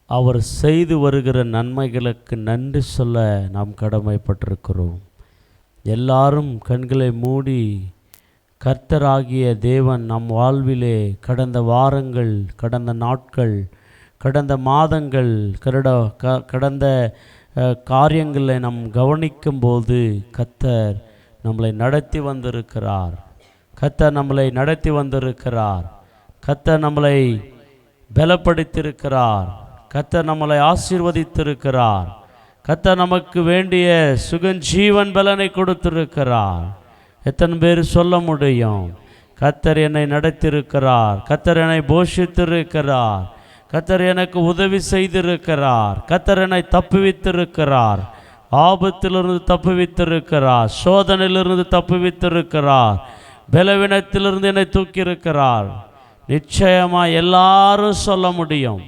அவர் செய்து வருகிற நன்மைகளுக்கு நன்றி சொல்ல நாம் கடமைப்பட்டிருக்கிறோம். எல்லாரும் கண்களை மூடி கர்த்தராகிய தேவன் நம் வாழ்விலே கடந்த வாரங்கள், கடந்த நாட்கள், கடந்த மாதங்கள், கடந்த காரியங்களை நாம் கவனிக்கும்போது கர்த்தர் நம்மளை நடத்தி வந்திருக்கிறார். கர்த்தர் நம்மளை நடத்தி வந்திருக்கிறார். கர்த்தர் நம்மளை பலப்படுத்தியிருக்கிறார். கர்த்தர் நம்மளை ஆசீர்வதித்திருக்கிறார். கர்த்தர் நமக்கு வேண்டிய சுகஞ்சீவன் பலனை கொடுத்திருக்கிறார். எத்தனை பேர் சொல்ல முடியும்? கர்த்தர் என்னை நடத்தியிருக்கிறார், கர்த்தர் என்னை போஷித்திருக்கிறார், கர்த்தர் எனக்கு உதவி செய்திருக்கிறார், கர்த்தர் என்னை தப்புவித்திருக்கிறார், ஆபத்திலிருந்து தப்புவித்திருக்கிறார், சோதனையிலிருந்து தப்புவித்திருக்கிறார், பலவீனத்திலிருந்து என்னை தூக்கியிருக்கிறார். நிச்சயமாக எல்லாரும் சொல்ல முடியும்.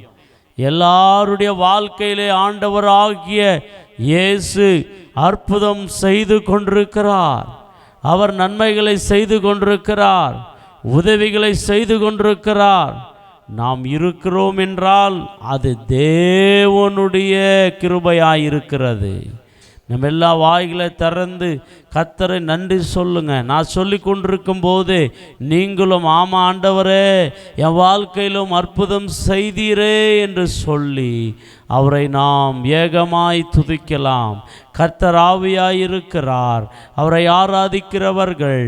எல்லாருடைய வாழ்க்கையிலே ஆண்டவராகிய இயேசு அற்புதம் செய்து கொண்டிருக்கிறார். அவர் நன்மைகளை செய்து கொண்டிருக்கிறார், உதவிகளை செய்து கொண்டிருக்கிறார். நாம் இருக்கிறோம் என்றால் அது தேவனுடைய கிருபையாயிருக்கிறது. நம்ம எல்லா வாய்களை திறந்து கர்த்தரை நன்றி சொல்லுங்க. நான் சொல்லி கொண்டிருக்கும் போது நீங்களும் ஆமா ஆண்டவரே என் வாழ்க்கையிலும் அற்புதம் செய்தீரே என்று சொல்லி அவரை நாம் ஏகமாய் துதிக்கலாம். கர்த்தர் ஆவியாயிருக்கிறார். அவரை ஆராதிக்கிறவர்கள்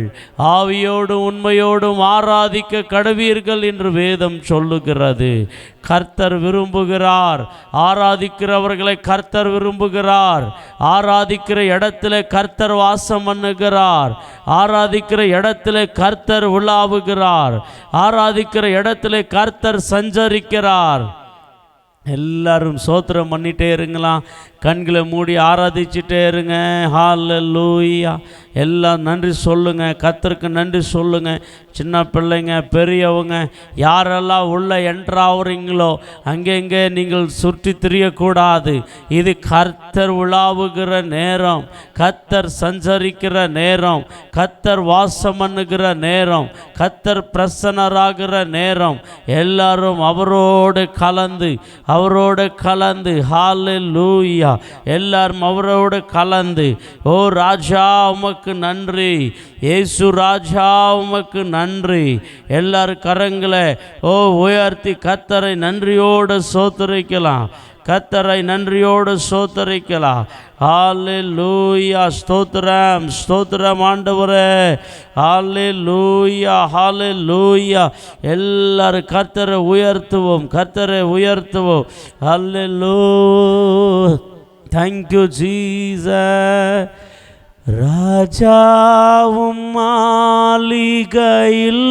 ஆவியோடும் உண்மையோடும் ஆராதிக்க கடவீர்கள் என்று வேதம் சொல்லுகிறது. கர்த்தர் விரும்புகிறார். ஆராதிக்கிறவர்களை கர்த்தர் விரும்புகிறார். ஆராதிக்கிற இடத்துல கர்த்தர் வாசம் பண்ணுகிறார். ஆராதிக்கிற இடத்துல கர்த்தர் உலாவுகிறார். ஆராதிக்கிற இடத்துல கர்த்தர் சஞ்சரிக்கிறார். எல்லாரும் ஸ்தோத்திரம் பண்ணிட்டே இருங்களாம். கண்களை மூடி ஆராதிச்சுட்டே இருங்க. ஹல்லேலூயா. எல்லாம் நன்றி சொல்லுங்க, கர்த்தருக்கு நன்றி சொல்லுங்க. சின்ன பிள்ளைங்க, பெரியவங்க, யாரெல்லாம் உள்ள என்ட்ராகிறீங்களோ அங்கெங்கே நீங்கள் சுற்றி திரியக்கூடாது. இது கர்த்தர் உலாவுகிற நேரம், கர்த்தர் சஞ்சரிக்கிற நேரம், கர்த்தர் வாசம் பண்ணுகிற நேரம், கர்த்தர் பிரசன்னராகிற நேரம். எல்லாரும் அவரோடு கலந்து ஹல்லேலூயா, எல்லாரும் அவரோடு கலந்து, ஓ ராஜா உமக்கு நன்றி, இயேசு ராஜா உமக்கு நன்றி. எல்லாரும் கரங்களை உயர்த்தி கர்த்தரை நன்றியோடு ஸ்தோத்திரிக்கலாம். கர்த்தரை நன்றியோடு ஸ்தோத்திரிக்கலாம். ஹல்லேலூயா. ஸ்தோத்திரம் ஸ்தோத்திரம் ஆண்டவரே. ஹல்லேலூயா ஹல்லேலூயா. எல்லாரும் கர்த்தரை உயர்த்துவோம், கர்த்தரை உயர்த்துவோம். ஹல்லேலூயா. Thank you Jesus. ராஜாவும் மாளிகையில்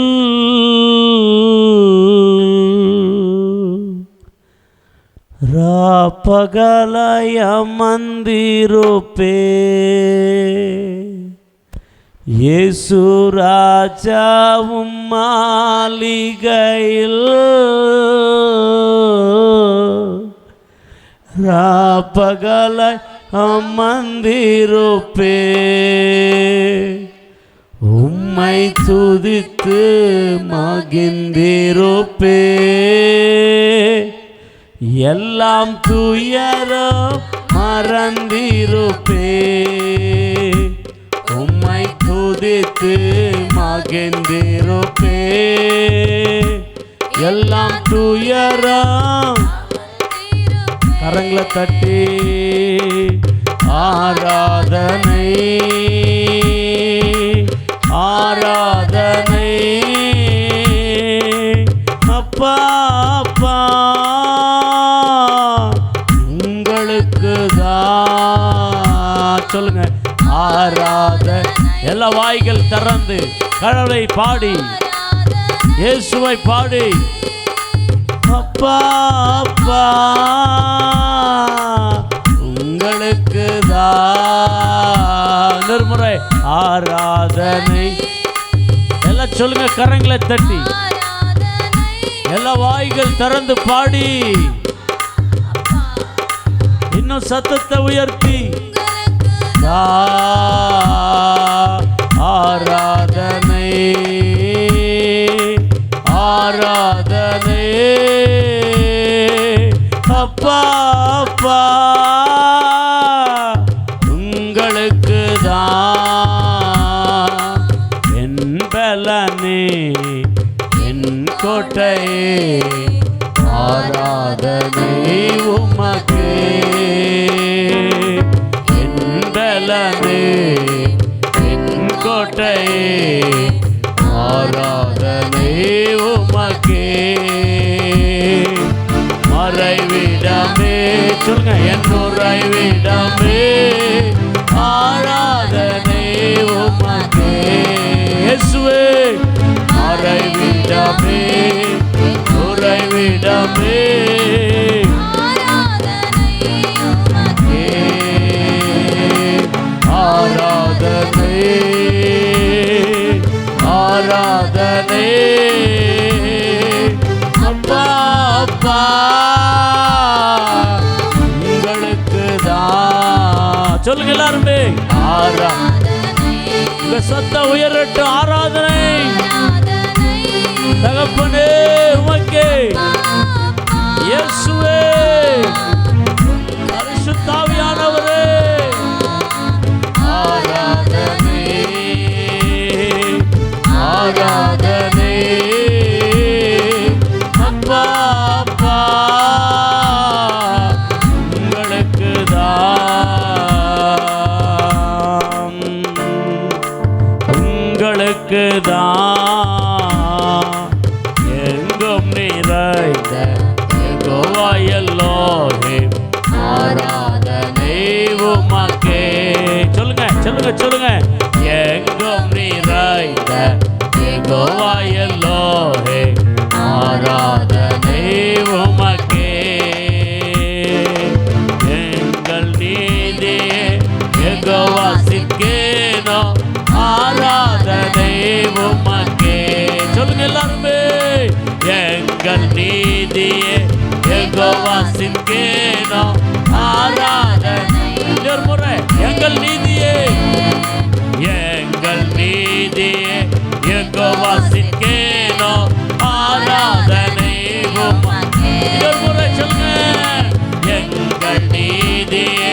ராப்பகலய மந்திருப்பே, இயேசு ராஜாவும் மாளிகையில் ராப்பகலய மந்திருப்பே, உம்மை துதித்து மகிழ்ந்திருப்பே, எல்லாம் துயரோ மறந்திருப்பே, உம்மை துதித்து மகிழ்ந்திருப்பே, எல்லாம் துயரோ. கரங்களை தட்டி ஆராதனை ஆராதனை அப்பா அப்பா உங்களுக்கு தான். சொல்லுங்க ஆராதனை. எல்லா வாய்கள் திறந்து கடவுளை பாடி, இயேசுவை பாடி, அப்பா அப்பா உங்களுக்கு தான். நிர்முறை ஆராதனை. எல்லாம் சொல்லுங்க கரங்களை தட்டி, எல்லா வாய்கள் திறந்து பாடி. இன்னும் சத்தத்தை உயர்த்தி ஆராதனை ஆராதனை அப்பா அப்பா உங்களுக்கு தான் என் பலனே என் கோட்டையே ஆராதனை உமக்கு என் பலனே என் கோட்டையே ஆராதனை உமக்கு மறைவிடமே சொல்லுங்க என் உறைவிடமே ஆராதனை உமக்கு இயேசுவே மறைவிடமே உறைவிடமே ஆராதனை ஆராதனை அப்பா அப்பா உங்களுக்கு தான் சொல்லுங்க எல்லாருமே உங்க சத்த உயரட்டும் ஆராதனை தகப்பனே உமக்கே இயேசுவே பரிசுத்த ஆவியானவரே ஆராதனை ஆராதனை அப்பா அப்பா உங்களுக்கு தான் உங்களுக்கு தான் எங்கும் நிறைந்த யெகோவா எல்லோரும் ஆராதனை உமக்கே சொல்லுங்க சொல்லுங்க சொல்லுங்க எங்கும் நிறைந்த யெகோவா எல்லோரும் ஆராதனை உமக்கே எங்கள் நீதியே யெகோவா சிக்கேனோ ஆராதனை உமக்கே சொல்லுங்க எல்லாருமே எங்கள் நீதியே யெகோவா சிக்கேனோ ஆராதனை ஒரு முறை எங்கள் நீதியே எங்கள் நீதியே யெகோவா சிக்கேனோ ஆராதனை உமக்கே ஒரு முறை சொல்லுங்க எங்கள் நீதியே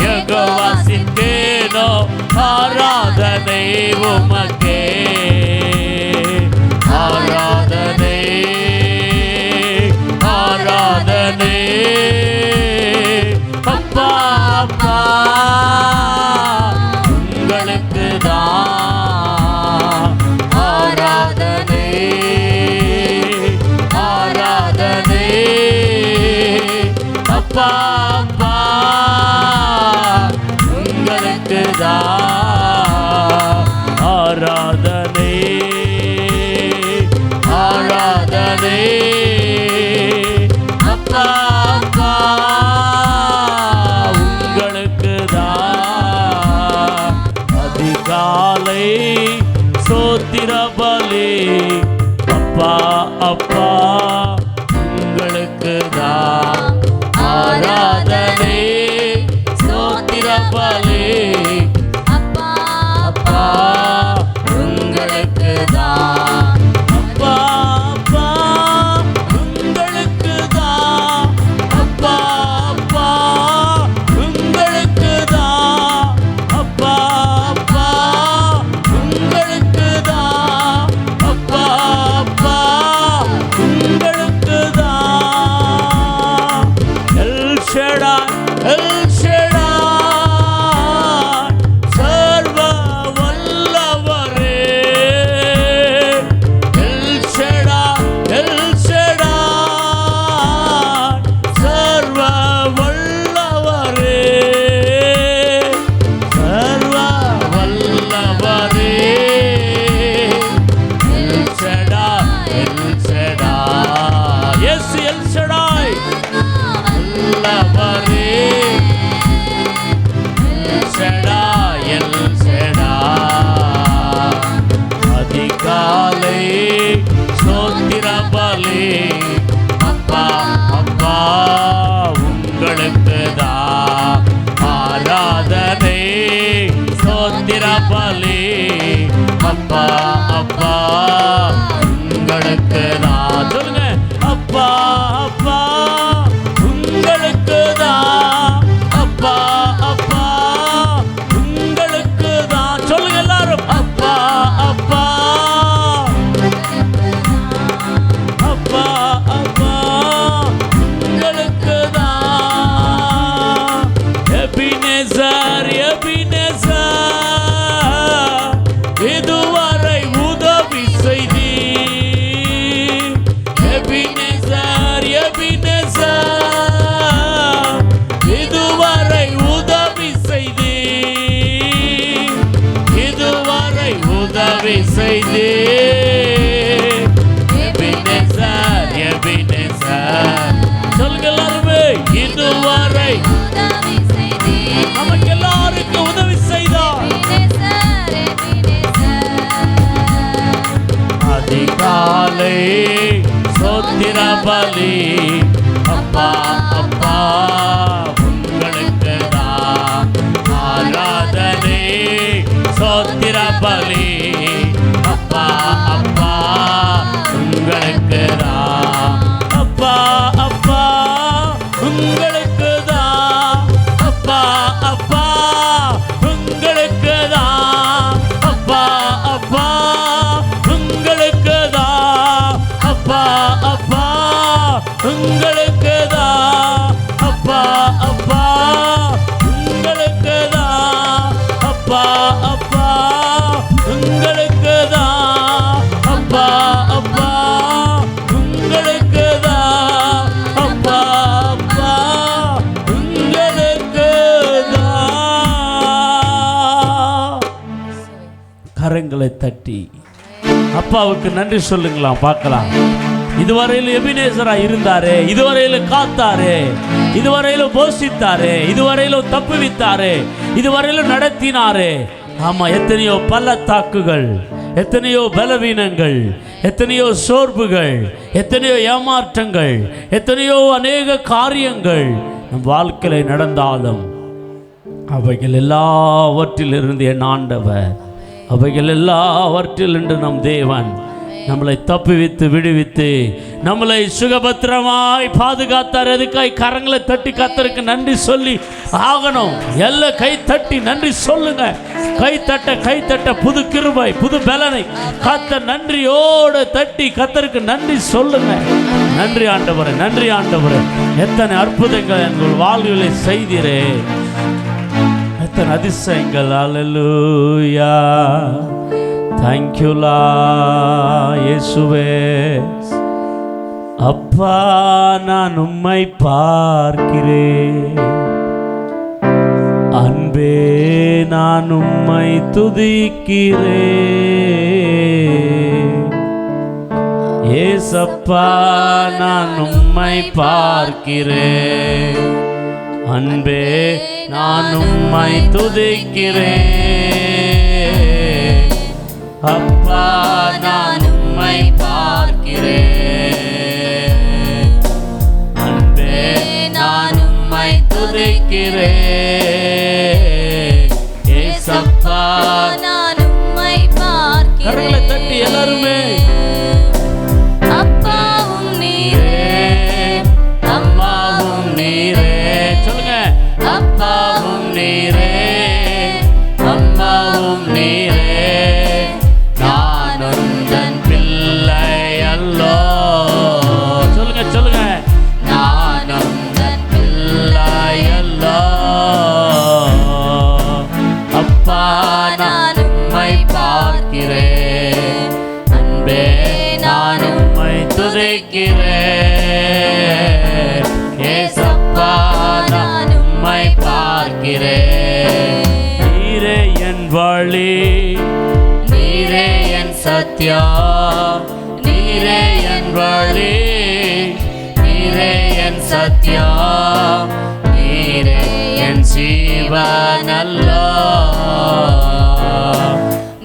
யெகோவா சிக்கேனோ ஆராதனை உமக்கே ஆராதனை ஆராதனை அப்பா அப்பா உங்களுக்கு தான் ஆராதனை ஆராதனை அப்பா அப்பா உங்களுக்கு தான் ஆராதனை ஆராதனை அப்பா அப்பா உங்களுக்கு தான் அதிகாலை சோத்திர பலி அப்பா அப்பா உங்களுக்கு தான் ஆராதனை சோத்திர பலி அப்பா அப்பா உங்களுக்கு தான் அப்பா அப்பா உங்களுக்கு தான் அப்பா அப்பா உங்களுக்கு தான் அப்பா அப்பா உங்களுக்கு தான் அப்பா அப்பா உங்களுக்கு தான் எல் ஷடாய் எல் ஷடாய் சர்வ வல்லவரே எல் ஷடாய் எல் ஷடாய் சர்வ வல்லவரே சர்வ வல்லவரே எல் ஷடாய் எஸ் எல் ஷடாய் வல்லவரே எல் ஷடாய் அதிகாலை சோத்திர பலி அப்பா அப்பா உங்களுக்கு தான் கரங்களை தட்டி அப்பாவுக்கு நன்றி சொல்லுங்களாம் பார்க்கலாம். இதுவரையில் எபினேசரா இருந்தாரே, இதுவரையில் காத்தாரே, இதுவரையிலும் போஷித்தாரே, இதுவரையிலும் தப்புவித்தாரே, இதுவரையிலும் நடத்தினாரே. ஆமா, எத்தனையோ பள்ளத்தாக்குகள், எத்தனையோ பலவீனங்கள், எத்தனையோ சோர்வுகள், எத்தனையோ ஏமாற்றங்கள், எத்தனையோ அநேக காரியங்கள் நம் வாழ்க்கையில் நடந்தாலும் அவைகள் எல்லாவற்றிலிருந்து என் ஆண்டவர், அவைகள் எல்லாவற்றிலிருந்து நம் தேவன் நம்மளை தப்புவித்து விடுவித்து நம்மளை சுகபத்திரமாய் பாதுகாத்தார். எதுக்காய் கரங்களை தட்டி கர்த்தருக்கு நன்றி சொல்லி ஆகணும். எல்லாம் கை தட்டி நன்றி சொல்லுங்க. கை தட்ட புது கிருபை, புது பலனை கர்த்தர் நன்றியோடு தட்டி கர்த்தருக்கு நன்றி சொல்லுங்க. நன்றி ஆண்டவரே, நன்றி ஆண்டவரே, எத்தனை அற்புதங்கள் எங்கள் வாழ்வுகளை செய்தீரே, எத்தனை அதிசயங்கள். அல்லேலூயா, தேங்க்யூலா இயேசுவே. அப்பா, நான் உம்மை பார்க்கிறேன், அன்பே நான் உம்மை துதிக்கிறேன். ஏசப்பா, நான் உம்மை பார்க்கிறேன், அன்பே நான் உம்மை துதிக்கிறேன். அப்பா, நான் உம்மை பார்க்கிறேன், அன்பே நான் உம்மை துதிக்கிறேன். ஏசப்பா, நான் உம்மை பார்க்கிறேன். கரங்களை தட்டி எல்லாருமே அப்பாவும் நீரே, அம்மாவும் நீரே, சொல்லுங்க. அப்பாவும் நீரே, அம்மாவும் நீரே, ஏசப்பா, நான் உம்மை பார்க்கிறேன். நீரே என் வழி, நீரே என் சத்தியம், நீரே என் வழி, நீரே என் சத்தியம், நீரே என் ஜீவன் அல்லாஹ்,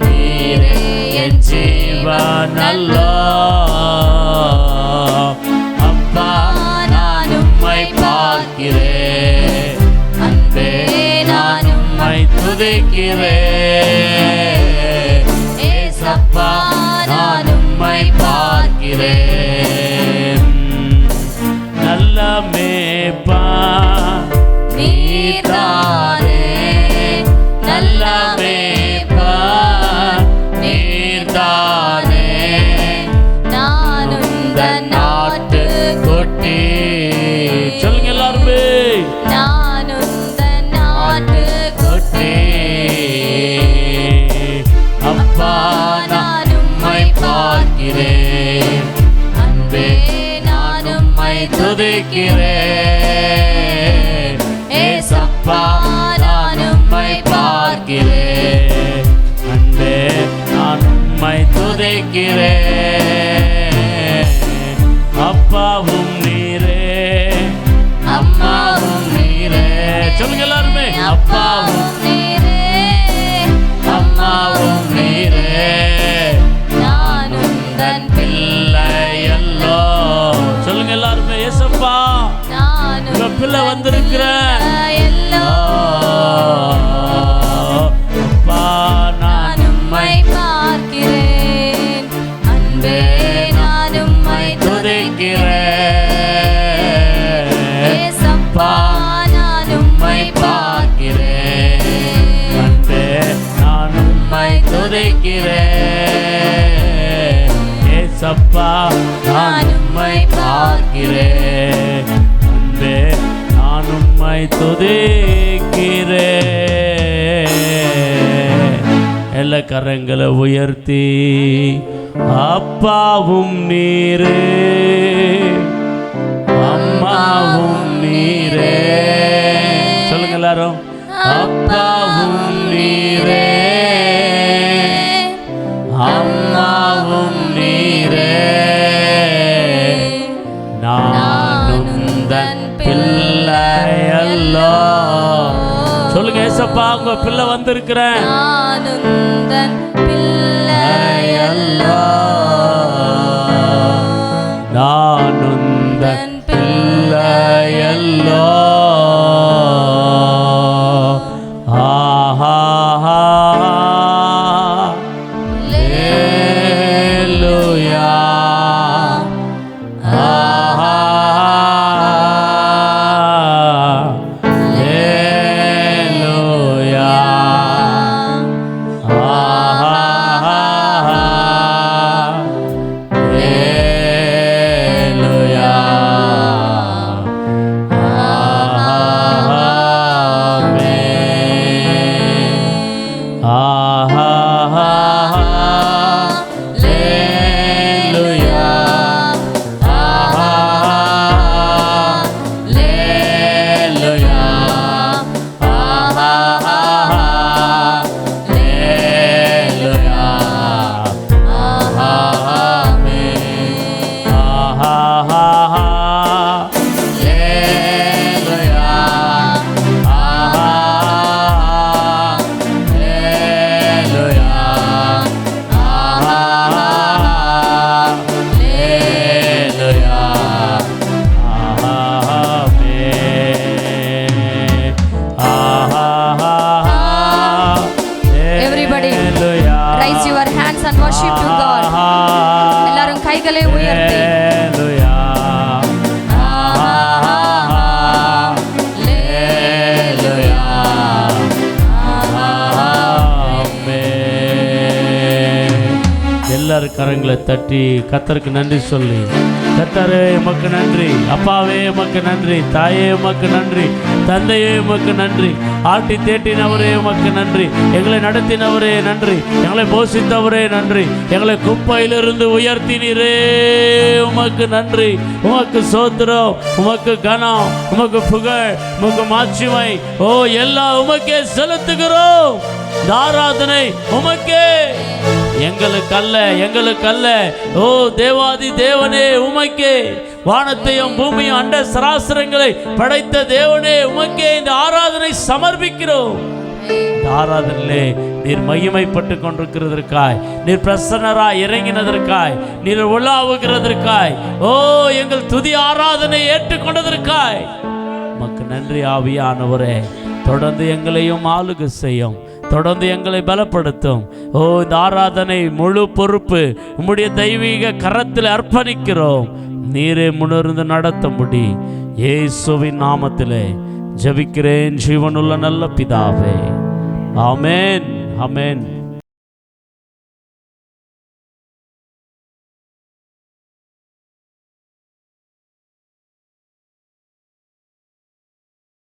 நீரே என் ஜீவன் அல்லாஹ். அன்பே நான் உம்மை துதிக்கிறேன். ஏசப்பா, நான் உம்மை பார்க்கிறேன். நல்ல மேய்ப்பா நீர்தானே, நல்ல மேய்ப்பா நீர்தானே, நான் உந்தன் நாட்டு குட்டி. சொல்லுங்க எல்லாருமே, நான் உந்தன் நாட்டு குட்டி. அப்பா, நான் உம்மை பார்க்கிறேன், அன்பே நான் உம்மை துதிக்கிறேன். ஏசப்பா, நான் உம்மை பார்க்கிறேன், அன்பே நான் உம்மை துதிக்கிறேன். அப்பாவும் நீரே, அம்மாவும் நீரே, சொல்லுங்க எல்லாருமே. அப்பாவும் நீரே, அம்மாவும் நீரே, நான் உந்தன் பிள்ளையல்லோ. சொல்லுங்க எல்லாருமே. ஏசப்பா, உங்க பிள்ளை வந்திருக்கிறேன். அப்பா, நான் உம்மை பார்க்கிறேன், அன்பே நான் உம்மை துதிக்கிறேன். ஏசப்பா, நான் உம்மை பார்க்கிறேன், அன்பே நான் உம்மை துதிக்கிறேன். ஏசப்பா, நான் உம்மை பார்க்கிறேன், அன்பே நான் உம்மை துதிக்கிறேன். எல்லா கரங்களை உயர்த்தி அப்பாவும் நீரே, அம்மாவும் நீரே, சொல்லுங்க எல்லாரும். அப்பாவும் நீரே, பிள்ளையல்லோ. சொல்லுங்க ஏசப்பா, உங்க பிள்ளை வந்திருக்கிறேன். நான் உந்தன் பிள்ளையல்லோ. நான் உந்தன் பிள்ளையல்லோ. எல்லாரும் கைகளை உயர்த்தி எல்லாரும் கரங்களை தட்டி கர்த்தருக்கு நன்றி சொல்லி, கர்த்தரே உமக்கு நன்றி, அப்பாவே உமக்கு நன்றி, தாயே உமக்கு நன்றி, தந்தையே உமக்கு நன்றி, ஆட்டி தேட்டினவரே உமக்கு நன்றி, எங்களை நடத்தினவரே நன்றி, எங்களை போஷித்தவரே நன்றி, எங்களை குப்பையிலிருந்து உயர்த்தினீரே உமக்கு நன்றி, உமக்கு சோத்திரம், உமக்கு கனம், உமக்கு புகழ், உமக்கு மாட்சிமை, ஓ எல்லாம் உமக்கே செலுத்துகிறோம். ஆராதனை உமக்கே, எங்களுக்கல்ல. ஓ தேவாதி தேவனே உமக்கே, வானத்தையும் பூமியும் அண்ட சராசரங்களை படைத்த தேவனே உமக்கே இந்த ஆராதனை சமர்ப்பிக்கிறோம். இந்த ஆராதனையிலே நீர் மகிமைப்பட்டு கொண்டிருக்கிறதற்காய், நீர் பிரசன்னராய் இறங்கினதற்காய், நீர் உலாவுகிறதற்காய், ஓ எங்கள் துதி ஆராதனை ஏற்றுக்கொண்டதற்காய் உமக்கு நன்றி. ஆவியானவரே, தொடர்ந்து எங்களையும் ஆளுகை செய்யும், தொடர்ந்து எங்களை பலப்படுத்தும். ஓ இந்த ஆராதனை முழு பொறுப்பு உம்முடைய தெய்வீக கரத்தில் அர்ப்பணிக்கிறோம். நீரே முன்னிருந்து நடத்தும்படி இயேசுவின் நாமத்திலே ஜெபிக்கிறேன் ஜீவனுள்ள நல்ல பிதாவே. ஆமென், ஆமென்.